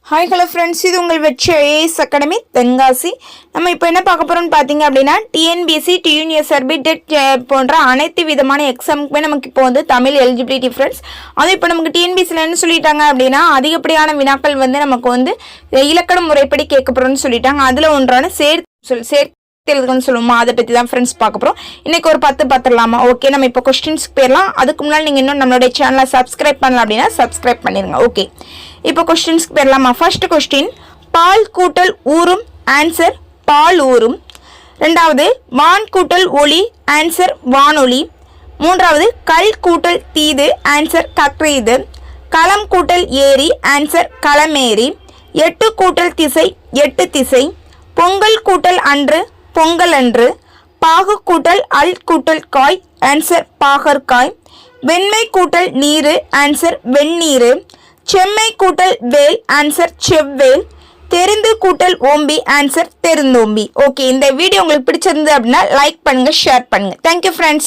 Hi hello friends, இது உங்கள் வெற்றி ஐஏஎஸ் அகாடமி தென்காசி. நம்ம இப்போ என்ன பார்க்க போகிறோம்னு பார்த்தீங்க அப்படின்னா, டிஎன்பிஎஸ்சி, டியூனிஎஸ்ஆர்பி, டெட் போன்ற அனைத்து விதமான எக்ஸாமுக்குமே நமக்கு இப்போ வந்து தமிழ் எலிஜிபிலிட்டி ஃப்ரெண்ட்ஸ். அது இப்போ நமக்கு டிஎன்பிஎஸ்சியில் என்ன சொல்லிட்டாங்க அப்படின்னா, அதிகப்படியான வினாக்கள் வந்து நமக்கு வந்து இலக்கண முறைப்படி கேட்கப்படுறோம்னு சொல்லிட்டாங்க. அதில் ஒன்றான சேர்த்தெழுதுகள்னு சொல்லுவோமா, அதை பற்றி தான் ஃப்ரெண்ட்ஸ் பார்க்க போகிறோம். இன்றைக்கி ஒரு 10 பார்த்துடலாமா? ஓகே, நம்ம இப்போ கொஸ்டின்ஸ்க்கு போயிடலாம். அதுக்கு முன்னாடி நீங்கள் இன்னும் நம்மளுடைய சேனலை சப்ஸ்கிரைப் பண்ணலாம் அப்படின்னா சப்ஸ்கிரைப் பண்ணிடுங்க. ஓகே, இப்போ கொஸ்டின்ஸ்க்கு போயிடலாமா? ஃபர்ஸ்ட் கொஸ்டின், பால் கூட்டல் ஊறும், ஆன்சர் பால் ஊறும். ரெண்டாவது, வான் கூட்டல் ஒளி, ஆன்சர் வானொலி. மூன்றாவது, கல் கூட்டல் தீது, ஆன்சர் கக்ரீது. களம் கூட்டல் ஏரி, ஆன்சர் களமேரி. எட்டு கூட்டல் திசை, எட்டு திசை. பொங்கல் கூட்டல் அன்று, பொங்கல் அன்று. பாகு கூட்டல் அல் கூட்டல் காய், ஆன்சர் பாகற்காய். வெண்மை கூட்டல் நீரு, ஆன்சர் வெந்நீரு. செம்மை கூட்டல் வேல், ஆன்சர் செவ்வேல். தெரிந்து கூட்டல் ஓம்பி, ஆன்சர் தெருந்தோம்பி. ஓகே, இந்த வீடியோ உங்களுக்கு பிடிச்சிருந்து அப்படின்னா லைக் பண்ணுங்க, ஷேர் பண்ணுங்க. Thank you friends.